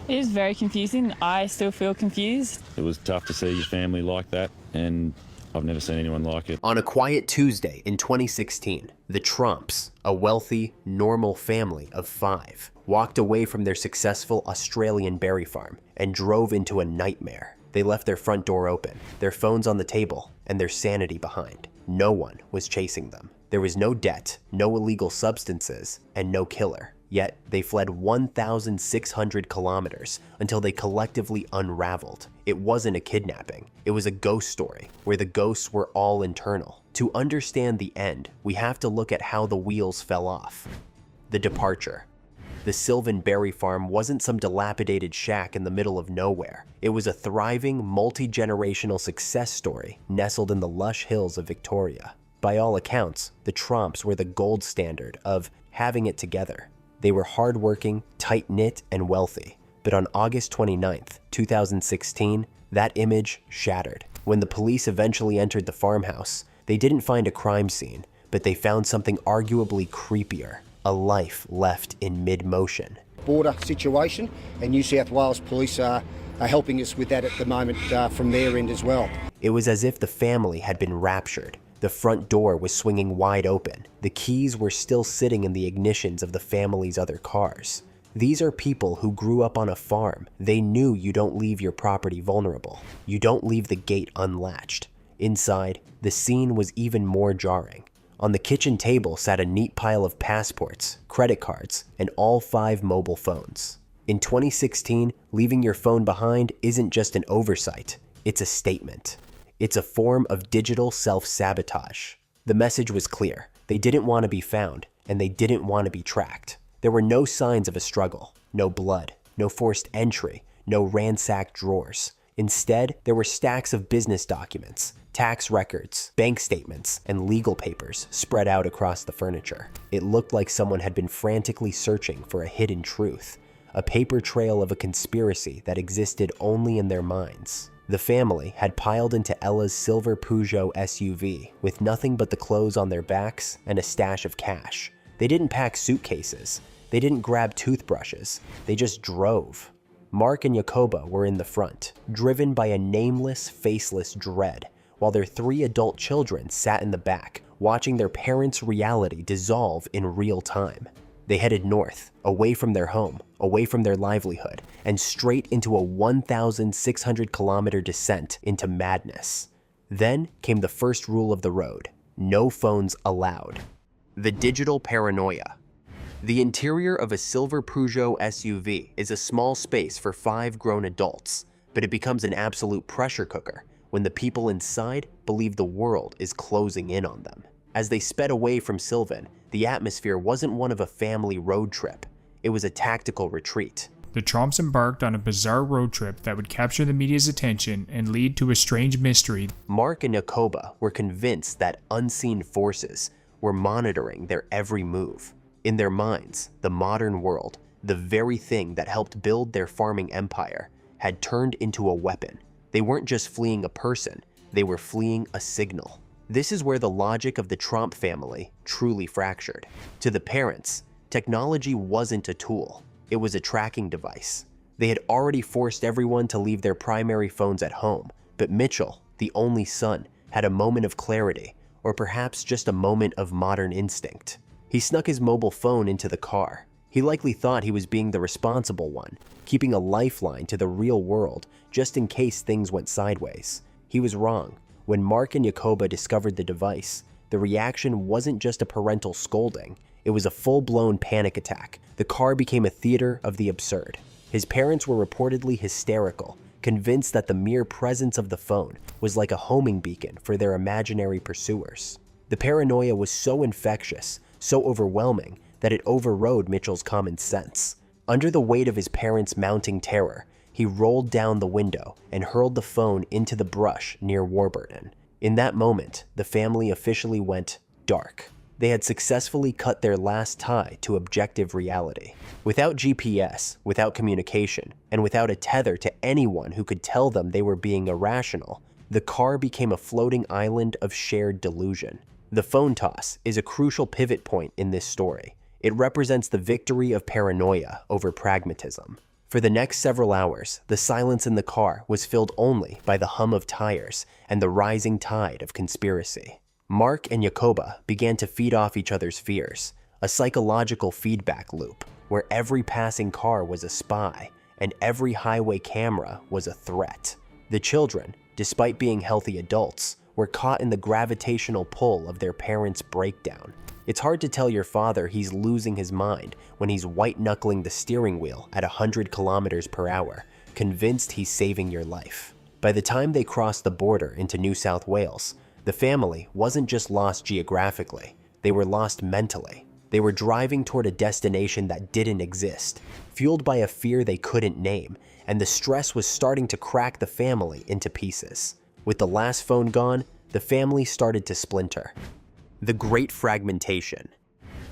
It is very confusing. I still feel confused. It was tough to see your family like that, and I've never seen anyone like it. On a quiet Tuesday in 2016, the Tromps, a wealthy, normal family of 5, walked away from their successful Australian berry farm and drove into a nightmare. They left their front door open, their phones on the table, and their sanity behind. No one was chasing them. There was no debt, no illegal substances, and no killer. Yet, they fled 1,600 kilometers until they collectively unraveled. It wasn't a kidnapping. It was a ghost story, where the ghosts were all internal. To understand the end, we have to look at how the wheels fell off. The departure. The Sylvan Berry Farm wasn't some dilapidated shack in the middle of nowhere. It was a thriving, multi-generational success story nestled in the lush hills of Victoria. By all accounts, the Tromps were the gold standard of having it together. They were hardworking, tight-knit, and wealthy. But on August 29th, 2016, that image shattered. When the police eventually entered the farmhouse, they didn't find a crime scene, but they found something arguably creepier: a life left in mid-motion. Border situation, and New South Wales Police are helping us with that at the moment from their end as well. It was as if the family had been raptured. The front door was swinging wide open. The keys were still sitting in the ignitions of the family's other cars. These are people who grew up on a farm. They knew you don't leave your property vulnerable. You don't leave the gate unlatched. Inside, the scene was even more jarring. On the kitchen table sat a neat pile of passports, credit cards, and all 5 mobile phones. In 2016, leaving your phone behind isn't just an oversight, it's a statement. It's a form of digital self-sabotage. The message was clear. They didn't want to be found, and they didn't want to be tracked. There were no signs of a struggle, no blood, no forced entry, no ransacked drawers. Instead, there were stacks of business documents, tax records, bank statements, and legal papers spread out across the furniture. It looked like someone had been frantically searching for a hidden truth, a paper trail of a conspiracy that existed only in their minds. The family had piled into Ella's silver Peugeot SUV with nothing but the clothes on their backs and a stash of cash. They didn't pack suitcases. They didn't grab toothbrushes. They just drove. Mark and Jacoba were in the front, driven by a nameless, faceless dread, while their 3 adult children sat in the back, watching their parents' reality dissolve in real time. They headed north, away from their home, away from their livelihood, and straight into a 1,600-kilometer descent into madness. Then came the first rule of the road: no phones allowed. The digital paranoia. The interior of a silver Peugeot SUV is a small space for 5 grown adults, but it becomes an absolute pressure cooker when the people inside believe the world is closing in on them. As they sped away from Sylvan, the atmosphere wasn't one of a family road trip. It was a tactical retreat. The Tromps embarked on a bizarre road trip that would capture the media's attention and lead to a strange mystery. Mark and Jacoba were convinced that unseen forces were monitoring their every move. In their minds, the modern world, the very thing that helped build their farming empire, had turned into a weapon. They weren't just fleeing a person, they were fleeing a signal. This is where the logic of the Tromp family truly fractured. To the parents, technology wasn't a tool, it was a tracking device. They had already forced everyone to leave their primary phones at home, but Mitchell, the only son, had a moment of clarity, or perhaps just a moment of modern instinct. He snuck his mobile phone into the car. He likely thought he was being the responsible one, keeping a lifeline to the real world just in case things went sideways. He was wrong. When Mark and Jacoba discovered the device, the reaction wasn't just a parental scolding, it was a full-blown panic attack. The car became a theater of the absurd. His parents were reportedly hysterical, convinced that the mere presence of the phone was like a homing beacon for their imaginary pursuers. The paranoia was so infectious, so overwhelming, that it overrode Mitchell's common sense. Under the weight of his parents' mounting terror, he rolled down the window and hurled the phone into the brush near Warburton. In that moment, the family officially went dark. They had successfully cut their last tie to objective reality. Without GPS, without communication, and without a tether to anyone who could tell them they were being irrational, the car became a floating island of shared delusion. The phone toss is a crucial pivot point in this story. It represents the victory of paranoia over pragmatism. For the next several hours, the silence in the car was filled only by the hum of tires and the rising tide of conspiracy. Mark and Jacoba began to feed off each other's fears, a psychological feedback loop where every passing car was a spy and every highway camera was a threat. The children, despite being healthy adults, were caught in the gravitational pull of their parents' breakdown. It's hard to tell your father he's losing his mind when he's white-knuckling the steering wheel at 100 kilometers per hour, convinced he's saving your life. By the time they crossed the border into New South Wales, the family wasn't just lost geographically, they were lost mentally. They were driving toward a destination that didn't exist, fueled by a fear they couldn't name, and the stress was starting to crack the family into pieces. With the last phone gone, the family started to splinter. The Great Fragmentation.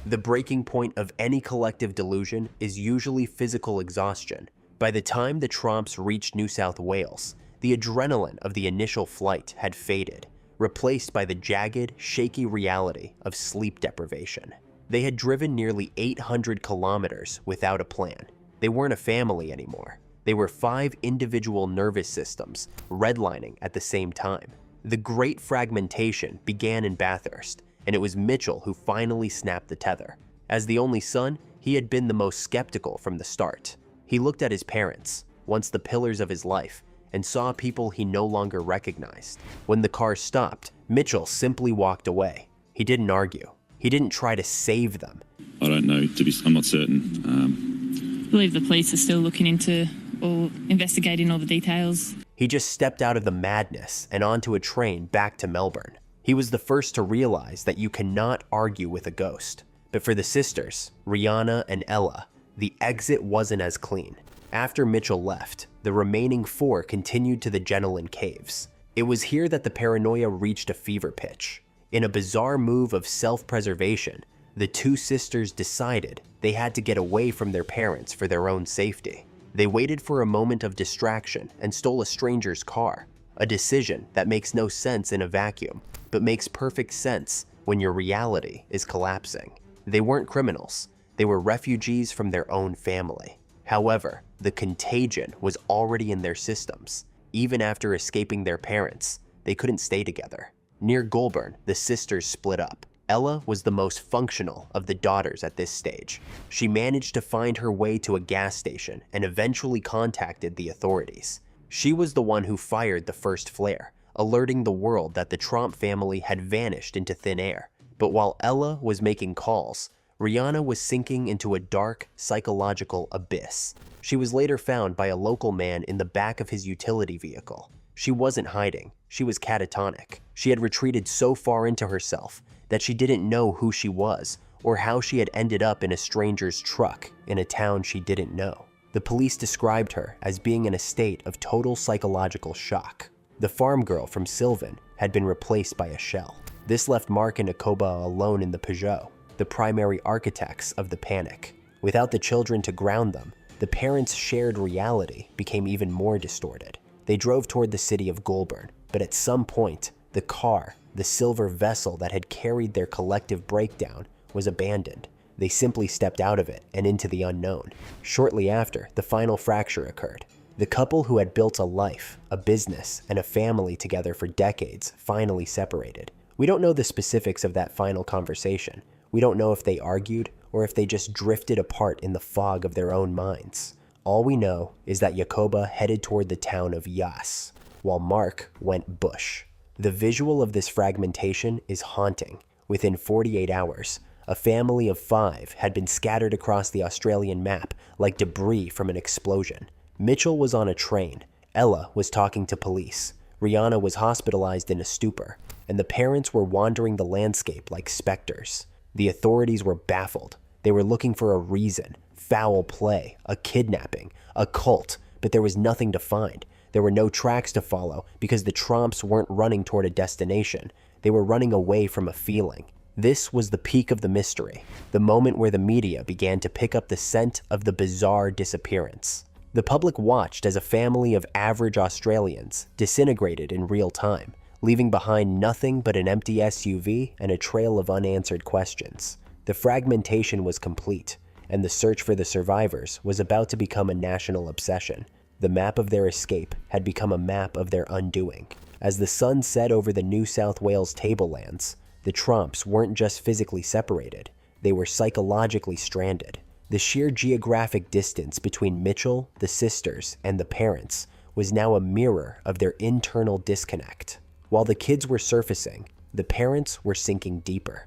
The breaking point of any collective delusion is usually physical exhaustion. By the time the Tromps reached New South Wales, the adrenaline of the initial flight had faded, replaced by the jagged, shaky reality of sleep deprivation. They had driven nearly 800 kilometers without a plan. They weren't a family anymore. They were 5 individual nervous systems redlining at the same time. The Great Fragmentation began in Bathurst, and it was Mitchell who finally snapped the tether. As the only son, he had been the most skeptical from the start. He looked at his parents, once the pillars of his life, and saw people he no longer recognized. When the car stopped, Mitchell simply walked away. He didn't argue. He didn't try to save them. I don't know, I'm not certain. I believe the police are still looking into or investigating all the details. He just stepped out of the madness and onto a train back to Melbourne. He was the first to realize that you cannot argue with a ghost. But for the sisters, Rihanna and Ella, the exit wasn't as clean. After Mitchell left, the remaining 4 continued to the Genelin Caves. It was here that the paranoia reached a fever pitch. In a bizarre move of self-preservation, the 2 sisters decided they had to get away from their parents for their own safety. They waited for a moment of distraction and stole a stranger's car, a decision that makes no sense in a vacuum, but makes perfect sense when your reality is collapsing. They weren't criminals. They were refugees from their own family. However, the contagion was already in their systems. Even after escaping their parents, they couldn't stay together. Near Goulburn, the sisters split up. Ella was the most functional of the daughters at this stage. She managed to find her way to a gas station and eventually contacted the authorities. She was the one who fired the first flare, alerting the world that the Tromp family had vanished into thin air. But while Ella was making calls, Rihanna was sinking into a dark, psychological abyss. She was later found by a local man in the back of his utility vehicle. She wasn't hiding. She was catatonic. She had retreated so far into herself that she didn't know who she was or how she had ended up in a stranger's truck in a town she didn't know. The police described her as being in a state of total psychological shock. The farm girl from Sylvan had been replaced by a shell. This left Mark and Jacoba alone in the Peugeot, the primary architects of the panic. Without the children to ground them, the parents' shared reality became even more distorted. They drove toward the city of Goulburn, but at some point, the car, the silver vessel that had carried their collective breakdown, was abandoned. They simply stepped out of it and into the unknown. Shortly after, the final fracture occurred. The couple who had built a life, a business, and a family together for decades finally separated. We don't know the specifics of that final conversation. We don't know if they argued or if they just drifted apart in the fog of their own minds. All we know is that Jacoba headed toward the town of Yas, while Mark went bush. The visual of this fragmentation is haunting. Within 48 hours, a family of 5 had been scattered across the Australian map like debris from an explosion. Mitchell was on a train, Ella was talking to police, Rihanna was hospitalized in a stupor, and the parents were wandering the landscape like specters. The authorities were baffled. They were looking for a reason, foul play, a kidnapping, a cult, but there was nothing to find. There were no tracks to follow because the Tromps weren't running toward a destination. They were running away from a feeling. This was the peak of the mystery, the moment where the media began to pick up the scent of the bizarre disappearance. The public watched as a family of average Australians disintegrated in real time, leaving behind nothing but an empty SUV and a trail of unanswered questions. The fragmentation was complete, and the search for the survivors was about to become a national obsession. The map of their escape had become a map of their undoing. As the sun set over the New South Wales tablelands, the Tromps weren't just physically separated, they were psychologically stranded. The sheer geographic distance between Mitchell, the sisters, and the parents was now a mirror of their internal disconnect. While the kids were surfacing, the parents were sinking deeper.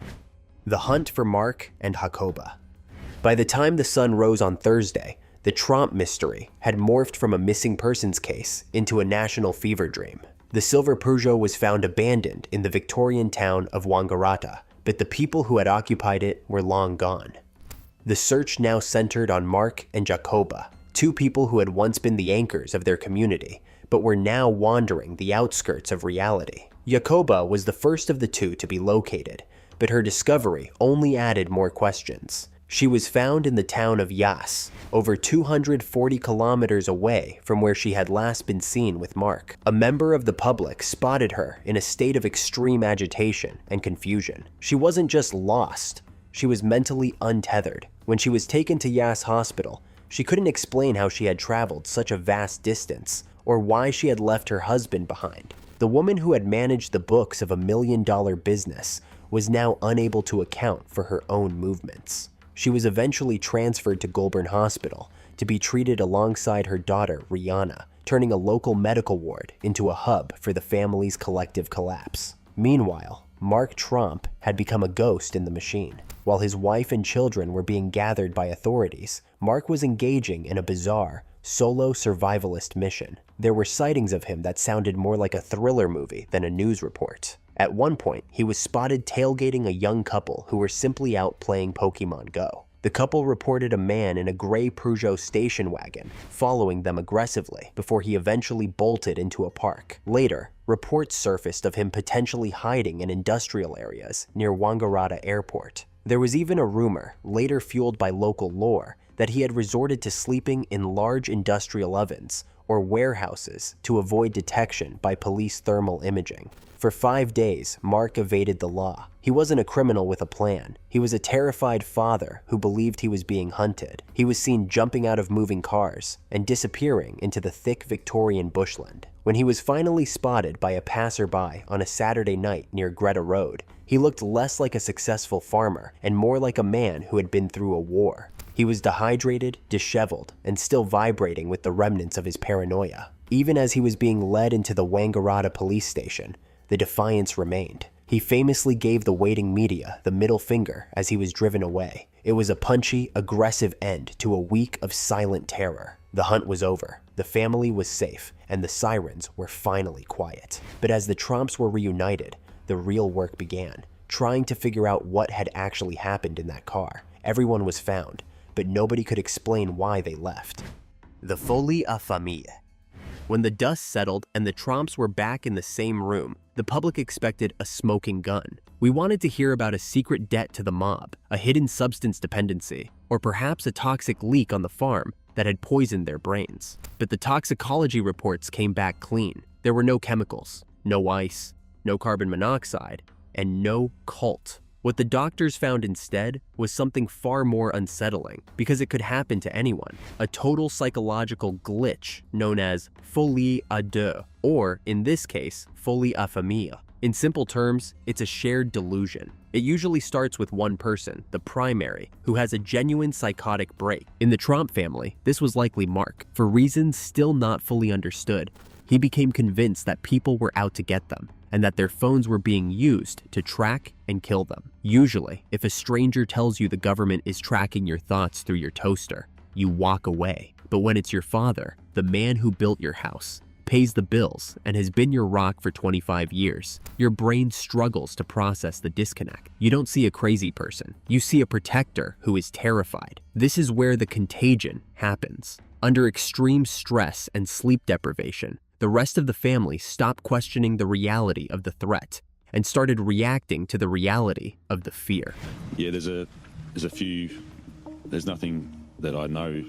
The hunt for Mark and Jacoba. By the time the sun rose on Thursday, the Tromp mystery had morphed from a missing persons case into a national fever dream. The silver Peugeot was found abandoned in the Victorian town of Wangaratta, but the people who had occupied it were long gone. The search now centered on Mark and Jacoba, two people who had once been the anchors of their community, but were now wandering the outskirts of reality. Jacoba was the first of the two to be located, but her discovery only added more questions. She was found in the town of Yas, over 240 kilometers away from where she had last been seen with Mark. A member of the public spotted her in a state of extreme agitation and confusion. She wasn't just lost, she was mentally untethered. When she was taken to Yas Hospital, she couldn't explain how she had traveled such a vast distance or why she had left her husband behind. The woman who had managed the books of $1 million business was now unable to account for her own movements. She was eventually transferred to Goulburn Hospital to be treated alongside her daughter, Rihanna, turning a local medical ward into a hub for the family's collective collapse. Meanwhile, Mark Tromp had become a ghost in the machine. While his wife and children were being gathered by authorities, Mark was engaging in a bizarre, solo survivalist mission. There were sightings of him that sounded more like a thriller movie than a news report. At one point, he was spotted tailgating a young couple who were simply out playing Pokemon Go. The couple reported a man in a gray Peugeot station wagon following them aggressively before he eventually bolted into a park. Later, reports surfaced of him potentially hiding in industrial areas near Wangaratta Airport. There was even a rumor, later fueled by local lore, that he had resorted to sleeping in large industrial ovens or warehouses to avoid detection by police thermal imaging. For 5 days, Mark evaded the law. He wasn't a criminal with a plan. He was a terrified father who believed he was being hunted. He was seen jumping out of moving cars and disappearing into the thick Victorian bushland. When he was finally spotted by a passerby on a Saturday night near Greta Road, he looked less like a successful farmer and more like a man who had been through a war. He was dehydrated, disheveled, and still vibrating with the remnants of his paranoia. Even as he was being led into the Wangaratta police station, the defiance remained. He famously gave the waiting media the middle finger as he was driven away. It was a punchy, aggressive end to a week of silent terror. The hunt was over, the family was safe, and the sirens were finally quiet. But as the Tromps were reunited, the real work began, trying to figure out what had actually happened in that car. Everyone was found, but nobody could explain why they left. The folie à famille. When the dust settled and the Tromps were back in the same room, the public expected a smoking gun. We wanted to hear about a secret debt to the mob, a hidden substance dependency, or perhaps a toxic leak on the farm that had poisoned their brains. But the toxicology reports came back clean. There were no chemicals, no ice, no carbon monoxide, and no cult. What the doctors found instead was something far more unsettling, because it could happen to anyone. A total psychological glitch known as folie à deux, or in this case, folie à famille. In simple terms, it's a shared delusion. It usually starts with one person, the primary, who has a genuine psychotic break. In the Tromp family, this was likely Mark. For reasons still not fully understood, he became convinced that people were out to get them, and that their phones were being used to track and kill them. Usually, if a stranger tells you the government is tracking your thoughts through your toaster, you walk away. But when it's your father, the man who built your house, pays the bills, and has been your rock for 25 years, your brain struggles to process the disconnect. You don't see a crazy person. You see a protector who is terrified. This is where the contagion happens. Under extreme stress and sleep deprivation, the rest of the family stopped questioning the reality of the threat and started reacting to the reality of the fear. Yeah, there's nothing that I know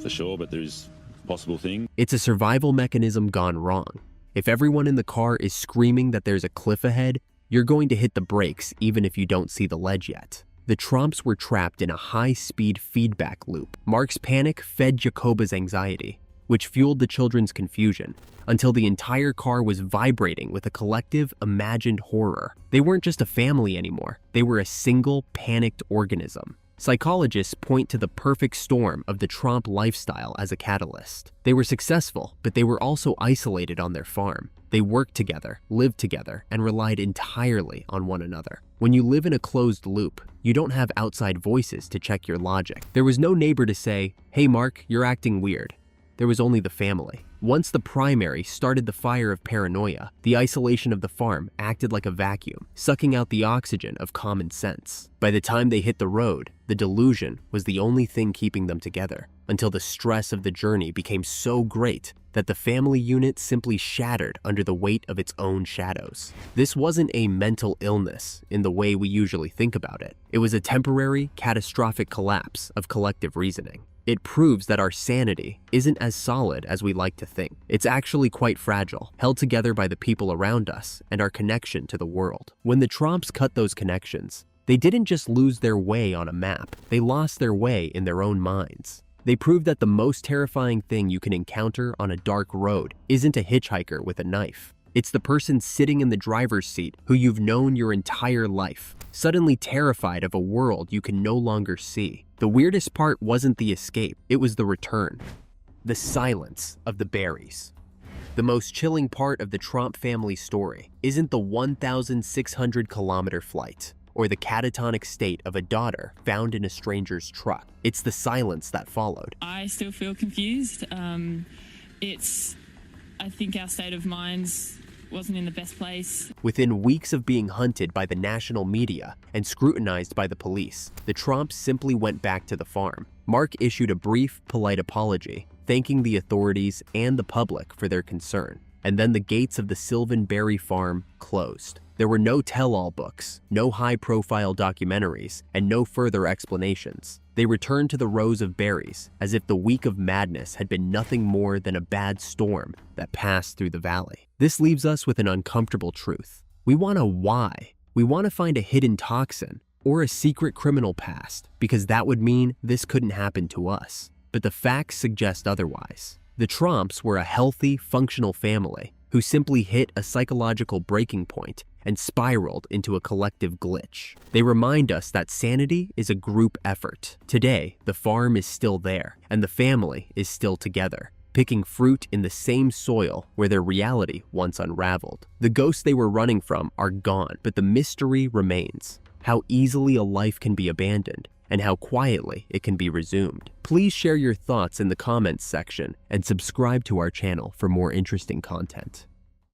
for sure, but there's possible thing. It's a survival mechanism gone wrong. If everyone in the car is screaming that there's a cliff ahead, you're going to hit the brakes even if you don't see the ledge yet. The Tromps were trapped in a high-speed feedback loop. Mark's panic fed Jacoba's anxiety, which fueled the children's confusion, until the entire car was vibrating with a collective imagined horror. They weren't just a family anymore. They were a single, panicked organism. Psychologists point to the perfect storm of the Tromp lifestyle as a catalyst. They were successful, but they were also isolated on their farm. They worked together, lived together, and relied entirely on one another. When you live in a closed loop, you don't have outside voices to check your logic. There was no neighbor to say, "Hey Mark, you're acting weird." There was only the family. Once the primary started the fire of paranoia, the isolation of the farm acted like a vacuum, sucking out the oxygen of common sense. By the time they hit the road, the delusion was the only thing keeping them together, until the stress of the journey became so great that the family unit simply shattered under the weight of its own shadows. This wasn't a mental illness in the way we usually think about it. It was a temporary, catastrophic collapse of collective reasoning. It proves that our sanity isn't as solid as we like to think. It's actually quite fragile, held together by the people around us and our connection to the world. When the Tromps cut those connections, they didn't just lose their way on a map, they lost their way in their own minds. They proved that the most terrifying thing you can encounter on a dark road isn't a hitchhiker with a knife. It's the person sitting in the driver's seat who you've known your entire life, suddenly terrified of a world you can no longer see. The weirdest part wasn't the escape, it was the return. The silence of the berries. The most chilling part of the Tromp family story isn't the 1,600-kilometer flight, or the catatonic state of a daughter found in a stranger's truck. It's the silence that followed. I still feel confused. I think our state of minds wasn't in the best place. Within weeks of being hunted by the national media and scrutinized by the police, the Tromps simply went back to the farm. Mark issued a brief, polite apology, thanking the authorities and the public for their concern. And then the gates of the Sylvan Berry farm closed. There were no tell-all books, no high-profile documentaries, and no further explanations. They returned to the rows of berries, as if the week of madness had been nothing more than a bad storm that passed through the valley. This leaves us with an uncomfortable truth. We want a why. We want to find a hidden toxin or a secret criminal past, because that would mean this couldn't happen to us. But the facts suggest otherwise. The Tromps were a healthy, functional family who simply hit a psychological breaking point and spiraled into a collective glitch. They remind us that sanity is a group effort. Today, the farm is still there, and the family is still together, picking fruit in the same soil where their reality once unraveled. The ghosts they were running from are gone, but the mystery remains. How easily a life can be abandoned, and how quietly it can be resumed. Please share your thoughts in the comments section and subscribe to our channel for more interesting content.